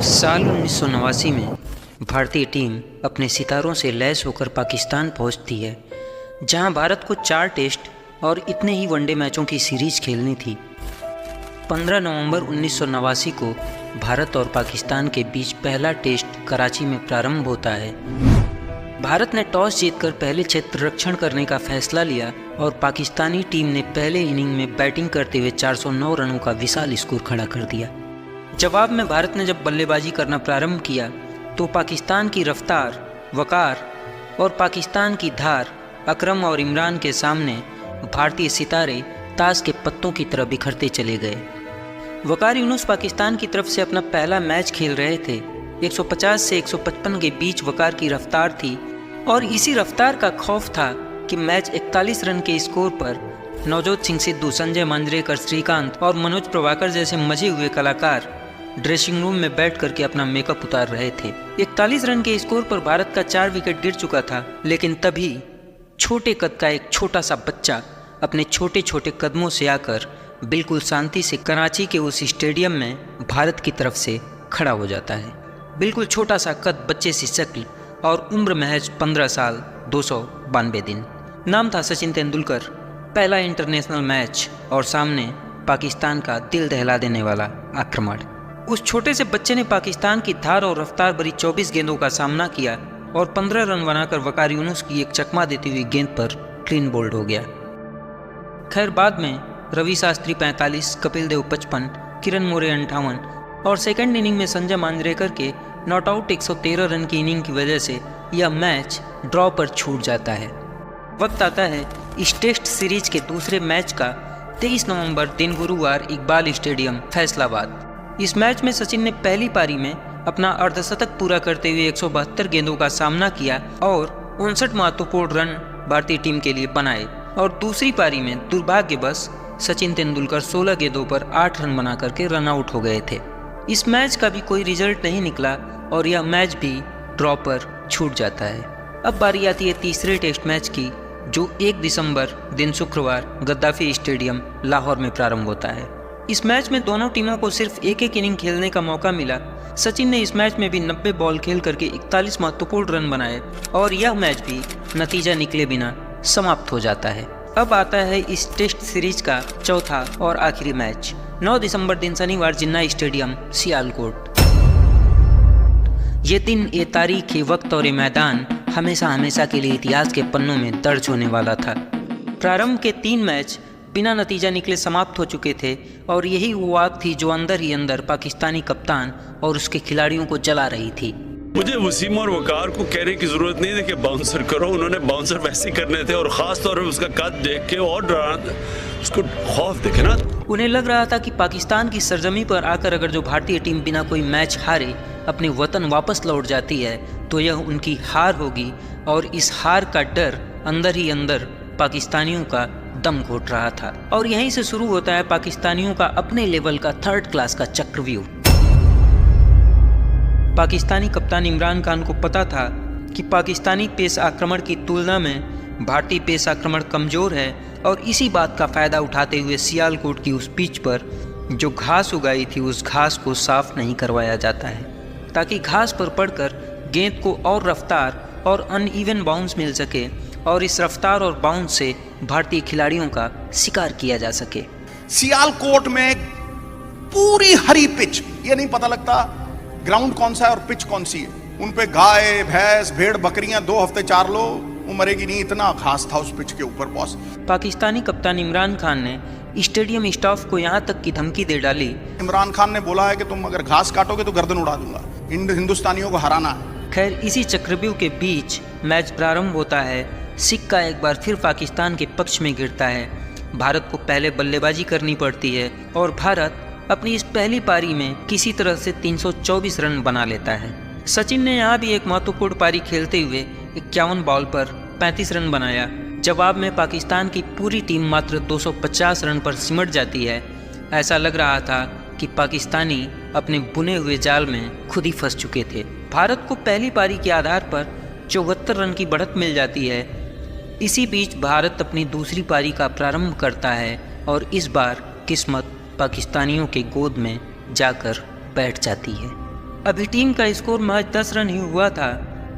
साल 1989 में भारतीय टीम अपने सितारों से लैस होकर पाकिस्तान पहुंचती है, जहां भारत को 4 टेस्ट और इतने ही वनडे मैचों की सीरीज खेलनी थी। 15 नवंबर 1989 को भारत और पाकिस्तान के बीच पहला टेस्ट कराची में प्रारंभ होता है। भारत ने टॉस जीतकर पहले क्षेत्र रक्षण करने का फैसला लिया और पाकिस्तानी टीम ने पहले इनिंग में बैटिंग करते हुए 409 रनों का विशाल स्कोर खड़ा कर दिया। जवाब में भारत ने जब बल्लेबाजी करना प्रारंभ किया तो पाकिस्तान की रफ्तार, वकार और पाकिस्तान की धार अकरम और इमरान के सामने भारतीय सितारे ताश के पत्तों की तरह बिखरते चले गए। वकार यूनुस पाकिस्तान की तरफ से अपना पहला मैच खेल रहे थे। 150 से 155 के बीच वकार की रफ्तार थी और इसी रफ्तार का खौफ था कि मैच 41 रन के स्कोर पर नवजोत सिंह सिद्धू, संजय मांजरेकर, श्रीकांत और मनोज प्रभाकर जैसे मजे हुए कलाकार ड्रेसिंग रूम में बैठ करके अपना मेकअप उतार रहे थे। 41 रन के स्कोर पर भारत का 4 विकेट गिर चुका था, लेकिन तभी छोटे कद का एक छोटा सा बच्चा अपने छोटे छोटे कदमों से आकर बिल्कुल शांति से कराची के उस स्टेडियम में भारत की तरफ से खड़ा हो जाता है। बिल्कुल छोटा सा कद, बच्चे सी शक्ल और उम्र महज 15 साल 292 दिन। नाम था सचिन तेंदुलकर। पहला इंटरनेशनल मैच और सामने पाकिस्तान का दिल दहला देने वाला आक्रमण। उस छोटे से बच्चे ने पाकिस्तान की धार और रफ्तार भरी 24 गेंदों का सामना किया और 15 रन बनाकर वकार यूनुस की एक चकमा देती हुई गेंद पर क्लीन बोल्ड हो गया। खैर, बाद में रवि शास्त्री 45, कपिल देव 55, किरण मोरे 58 और सेकंड इनिंग में संजय मांजरेकर के नॉट आउट 113 रन की इनिंग की वजह से यह मैच ड्रॉ पर छूट जाता है। वक्त आता है इस टेस्ट सीरीज के दूसरे मैच का। 23 नवंबर दिन गुरुवार, इकबाल स्टेडियम, फैसलाबाद। इस मैच में सचिन ने पहली पारी में अपना अर्धशतक पूरा करते हुए 172 गेंदों का सामना किया और 59 महत्वपूर्ण रन भारतीय टीम के लिए बनाए और दूसरी पारी में दुर्भाग्यवश सचिन तेंदुलकर 16 गेंदों पर 8 रन बना करके रन आउट हो गए थे। इस मैच का भी कोई रिजल्ट नहीं निकला और यह मैच भी ड्रॉ पर छूट जाता है। अब बारी आती है तीसरे टेस्ट मैच की, जो 1 दिसंबर दिन शुक्रवार गद्दाफी स्टेडियम, लाहौर में प्रारंभ होता है। इस मैच में दोनों टीमों को सिर्फ एक इनिंग खेलने का मौका मिला। सचिन ने इस मैच में भी 90 बॉल खेल करके 41 महत्वपूर्ण रन बनाए और यह मैच भी नतीजा निकले बिना समाप्त हो जाता है। अब आता है इस टेस्ट सीरीज का चौथा और आखिरी मैच, 9 दिसंबर दिन शनिवार, जिन्ना स्टेडियम, सियालकोट। ये दिन, ये तारीख, ये वक्त और ये मैदान हमेशा हमेशा के लिए इतिहास के पन्नों में दर्ज होने वाला था। प्रारंभ के 3 मैच बिना नतीजा निकले समाप्त हो चुके थे और यही वो आग थी जो अंदर ही अंदर पाकिस्तानी कप्तान और उसके खिलाड़ियों को जला रही थी। मुझे वसीम और वकार को कहने की जरूरत नहीं थी कि बाउंसर करो, उन्होंने बाउंसर वैसे करने थे और खास तौर पर उसका कद देख के और डराना, उसको खौफ देखे ना। उन्हें लग रहा था कि पाकिस्तान की सरजमी पर आकर अगर जो भारतीय टीम बिना कोई मैच हारे अपने वतन वापस लौट जाती है तो यह उनकी हार होगी और इस हार का डर अंदर ही अंदर पाकिस्तानियों का दम घोट रहा था। और यहीं से शुरू होता है पाकिस्तानियों का अपने लेवल का 3rd क्लास का चक्रव्यूह। पाकिस्तानी कप्तान इमरान खान को पता था कि पाकिस्तानी पेस आक्रमण की तुलना में भारतीय पेस आक्रमण कमज़ोर है और इसी बात का फ़ायदा उठाते हुए सियालकोट की उस पिच पर जो घास उगाई थी उस घास को साफ नहीं करवाया जाता है, ताकि घास पर पड़कर गेंद को और रफ्तार और अनइवन बाउंस मिल सके और इस रफ्तार और बाउंस से भारतीय खिलाड़ियों का शिकार किया जा सके। सियालकोट में पूरी हरी पिच, ये नहीं पता लगता ग्राउंड कौन सा है और पिच कौन सी है। उन पे गाय, भैंस, भेड़, बकरियां 2 हफ्ते चार लो, वो मरेगी नहीं, इतना घास था उस पिच के ऊपर बॉस। पाकिस्तानी कप्तान इमरान खान ने स्टेडियम स्टाफ को यहाँ तक की धमकी दे डाली। इमरान खान ने बोला है कि तुम अगर घास काटोगे तो गर्दन उड़ा दूंगा, हिंदुस्तानियों को हराना है। खैर, इसी चक्रव्यूह के बीच मैच प्रारंभ होता है। सिक्का एक बार फिर पाकिस्तान के पक्ष में गिरता है। भारत को पहले बल्लेबाजी करनी पड़ती है और भारत अपनी इस पहली पारी में किसी तरह से 324 रन बना लेता है। सचिन ने यहाँ भी एक महत्वपूर्ण पारी खेलते हुए 51 बॉल पर 35 रन बनाया। जवाब में पाकिस्तान की पूरी टीम मात्र 250 रन पर सिमट जाती है। ऐसा लग रहा था कि पाकिस्तानी अपने बुने हुए जाल में खुद ही फंस चुके थे। भारत को पहली पारी के आधार पर 74 रन की बढ़त मिल जाती है। इसी बीच भारत अपनी दूसरी पारी का प्रारंभ करता है और इस बार किस्मत पाकिस्तानियों के गोद में जाकर बैठ जाती है। अभी टीम का स्कोर महज 10 रन ही हुआ था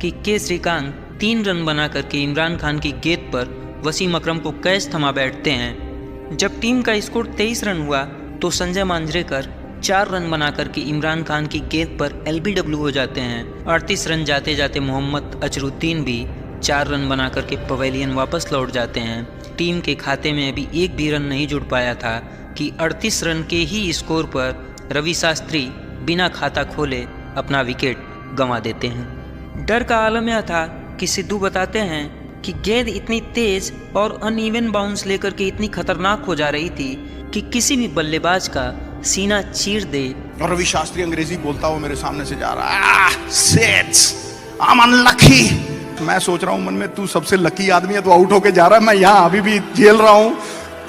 कि के श्रीकांत 3 रन बना करके इमरान खान की गेंद पर वसीम अकरम को कैच थमा बैठते हैं। जब टीम का स्कोर 23 रन हुआ तो संजय मांजरेकर 4 रन बना करके इमरान खान की गेंद पर LBW हो जाते हैं। 38 रन जाते जाते मोहम्मद अजरुद्दीन भी 4 रन बना करके पवेलियन वापस लौट जाते हैं। टीम के खाते में अभी एक भी रन नहीं जुड़ पाया था कि 38 रन के ही स्कोर पर रवि शास्त्री बिना खाता खोले अपना विकेट गंवा देते हैं। डर का आलम यह था कि सिद्धू बताते हैं कि गेंद इतनी तेज और अनइवन बाउंस लेकर के इतनी खतरनाक हो जा रही थी कि किसी भी बल्लेबाज का सीना चीर दे। और रवि शास्त्री अंग्रेजी बोलता हुआ मेरे सामने से जा रहा है, I'm unlucky। मैं सोच रहा हूं मन में, तू सबसे लकी आदमी है, तू आउट होके जा रहा है, मैं यहाँ अभी भी झेल रहा हूं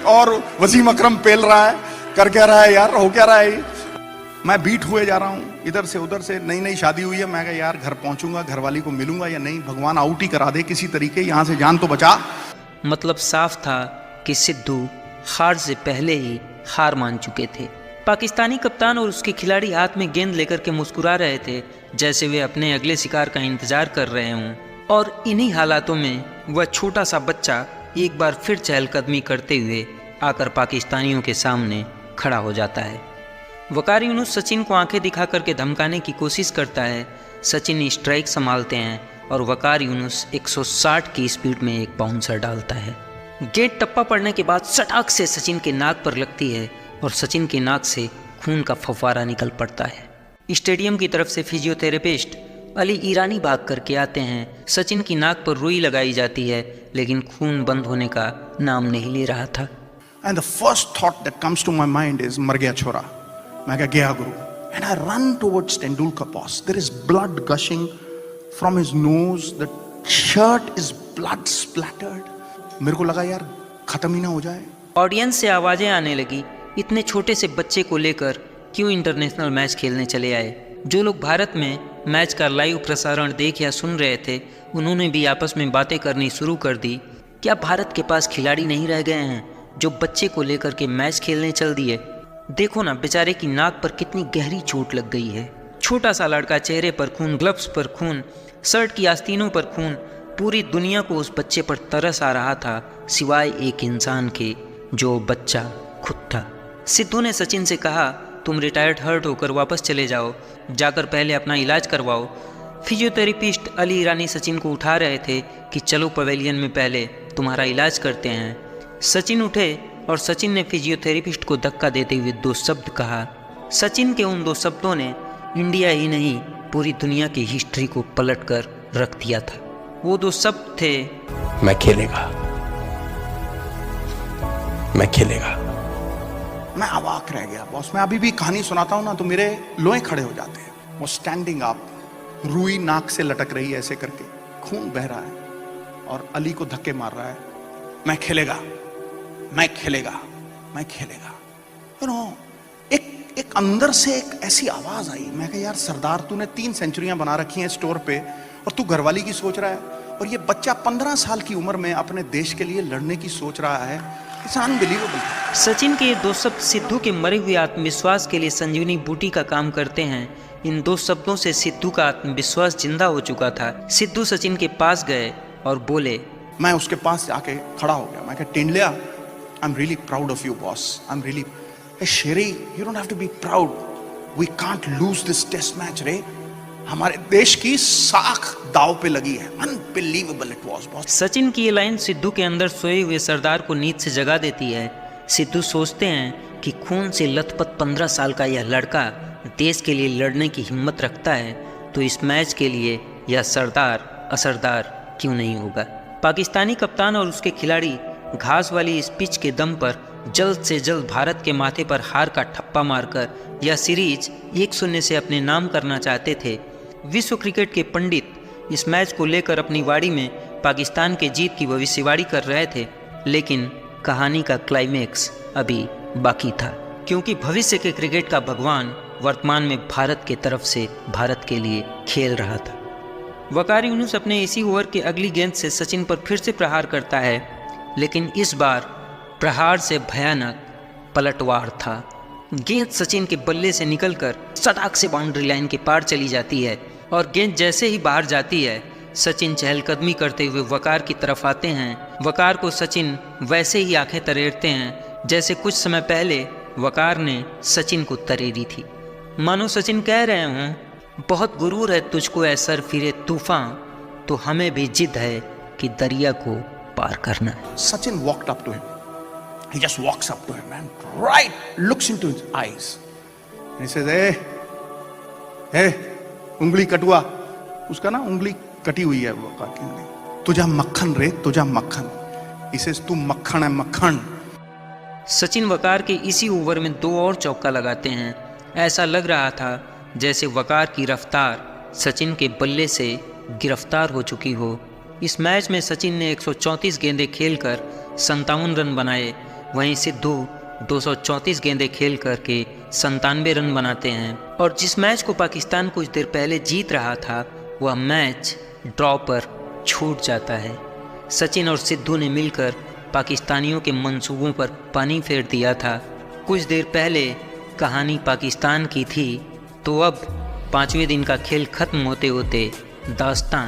और वसीम अकरम पेल रहा है, कर क्या रहा है यार, हो क्या रहा है। मैं बीट हुए जा रहा हूँ इधर से उधर से। नई नई शादी हुई है, मैं कहा यार घर पहुंचूंगा, घरवाली को मिलूंगा या नहीं, भगवान आउट ही करा दे किसी तरीके, यहाँ से जान तो बचा। मतलब साफ था कि सिद्धू हार से पहले ही हार मान चुके थे। पाकिस्तानी कप्तान और उसके खिलाड़ी हाथ में गेंद लेकर के मुस्कुरा रहे थे जैसे वे अपने अगले शिकार का इंतजार कर रहे हों। और इन्हीं हालातों में वह छोटा सा बच्चा एक बार फिर चहलकदमी करते हुए आकर पाकिस्तानियों के सामने खड़ा हो जाता है। वकार यूनुस सचिन को आंखें दिखा करके धमकाने की कोशिश करता है। सचिन स्ट्राइक संभालते हैं और वकार यूनुस 160 की स्पीड में एक बाउंसर डालता है। गेंद टप्पा पड़ने के बाद सटाक से सचिन के नाक पर लगती है और सचिन के नाक से खून का फव्वारा निकल पड़ता है। स्टेडियम की तरफ से फिजियोथेरेपिस्ट अली ईरानी भाग करके आते हैं। सचिन की नाक पर रुई लगाई जाती है लेकिन खून बंद होने का नाम नहीं ले रहा था। And the first thought that comes to my mind is मर गया छोरा। मैं कहा गया गुरु। And I run towards Tendulkar boss. There is blood gushing from his nose, the shirt is blood splattered. मेरे को लगा यार खत्म ही ना हो जाए। ऑडियंस से आवाजें आने लगी, इतने छोटे से बच्चे को लेकर क्यों इंटरनेशनल मैच खेलने चले आए। जो लोग भारत में मैच का लाइव प्रसारण देख या सुन रहे थे उन्होंने भी आपस में बातें करनी शुरू कर दी। क्या भारत के पास खिलाड़ी नहीं रह गए हैं जो बच्चे को लेकर के मैच खेलने चल दिए। देखो ना बेचारे की नाक पर कितनी गहरी चोट लग गई है। छोटा सा लड़का, चेहरे पर खून, ग्लव्स पर खून, शर्ट की आस्तीनों पर खून। पूरी दुनिया को उस बच्चे पर तरस आ रहा था सिवाय एक इंसान के, जो बच्चा खुद था। सिद्धू ने सचिन से कहा तुम रिटायर्ड हर्ट होकर वापस चले जाओ, जाकर पहले अपना इलाज करवाओ। फिजियोथेरेपिस्ट अली ईरानी सचिन को उठा रहे थे कि चलो पवेलियन में पहले तुम्हारा इलाज करते हैं। सचिन उठे और सचिन ने फिजियोथेरेपिस्ट को धक्का देते हुए 2 शब्द कहा। सचिन के उन 2 शब्दों ने इंडिया ही नहीं पूरी दुनिया की हिस्ट्री को पलट कर रख दिया था। वो 2 शब्द थे, मैं खेलेगा, मैं खेलेगा। मैं अवाक रह गया बॉस। मैं अभी भी कहानी सुनाता हूं ना तो मेरे लोहे खड़े हो जाते हैं। वो स्टैंडिंग अप, रुई नाक से लटक रही है ऐसे करके, खून बह रहा है और अली को धक्के मार रहा है। मैं खेलेगा, मैं खेलेगा, मैं खेलेगा। यू नो, एक अंदर से एक ऐसी आवाज आई। मैं कहा यार सरदार, तूने 3 सेंचुरियां बना रखी हैं स्टोर पे और तू घरवाली की सोच रहा है, और ये बच्चा 15 साल की उम्र में अपने देश के लिए लड़ने की सोच रहा है। It's unbelievable. सचिन के ये 2 शब्द सिद्धू के मरे हुए आत्मविश्वास के लिए संजीवनी बूटी का काम करते हैं। इन 2 शब्दों से सिद्धू का आत्मविश्वास जिंदा हो चुका था। सिद्धू सचिन के पास गए और बोले, मैं उसके पास जाके खड़ा हो गया। मैं कहा Tendlya, I am really proud of you boss. I am really sorry, you don't have to be proud, we can't lose this test match रे। हमारे देश की साख दाव पे लगी है। Unbelievable it was boss. Sachin की ये लाइन सिद्धू के अंदर सोए हुए सरदार को नींद से जगा देती है। सिद्धू सोचते हैं कि खून से लथपथ 15 साल का यह लड़का देश के लिए लड़ने की हिम्मत रखता है तो इस मैच के लिए यह सरदार असरदार क्यों नहीं होगा। पाकिस्तानी कप्तान और उसके खिलाड़ी घास वाली इस पिच के दम पर जल्द से जल्द भारत के माथे पर हार का ठप्पा मारकर यह सीरीज 1-0 से अपने नाम करना चाहते थे। विश्व क्रिकेट के पंडित इस मैच को लेकर अपनी वाड़ी में पाकिस्तान के जीत की भविष्यवाणी कर रहे थे, लेकिन कहानी का क्लाइमेक्स अभी बाकी था, क्योंकि भविष्य के क्रिकेट का भगवान वर्तमान में भारत के तरफ से भारत के लिए खेल रहा था। वकार यूनुस अपने इसी ओवर के अगली गेंद से सचिन पर फिर से प्रहार करता है, लेकिन इस बार प्रहार से भयानक पलटवार था। गेंद सचिन के बल्ले से निकलकर सटाक से बाउंड्री लाइन के पार चली जाती है और गेंद जैसे ही बाहर जाती है सचिन चहलकदमी करते हुए वकार की तरफ आते हैं। वकार को सचिन वैसे ही आंखें तरेरते हैं जैसे कुछ समय पहले वकार ने सचिन को तरेरी थी। मानो सचिन कह रहे हों, बहुत गुरूर है तुझको ऐ सर फिरे तूफान, तो हमें भी जिद है कि दरिया को पार करना है। Sachin walked up to him. He just walks up to him and looks into his eyes. And he says, hey, उंगली कटुआ। उसका ना उंगली कटी हुई है वकार की उंगली। तुझा मक्खन रे, तुझा मक्खन। He says, तू मक्खन है मक्खन। सचिन वकार के इसी ओवर में 2 और चौका लगाते हैं। ऐसा लग रहा था जैसे वकार की रफ्तार सचिन के बल्ले से गिरफ्तार हो चुकी हो। इस मैच में सचिन ने 134 गेंदें खेलकर 57 रन बनाए, वहीं सिद्धू 234 गेंदें खेल करके 97 रन बनाते हैं। और जिस मैच को पाकिस्तान कुछ देर पहले जीत रहा था वह मैच ड्रॉ पर छूट जाता है। सचिन और सिद्धू ने मिलकर पाकिस्तानियों के मंसूबों पर पानी फेर दिया था। कुछ देर पहले कहानी पाकिस्तान की थी, तो अब 5वें दिन का खेल खत्म होते होते दास्तां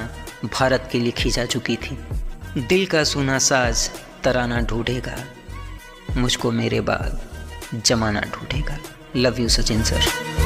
भारत की लिखी जा चुकी थी। दिल का सुना साज तराना ढूंढेगा, मुझको मेरे बाद जमाना ढूंढेगा। Love you Sachin sir.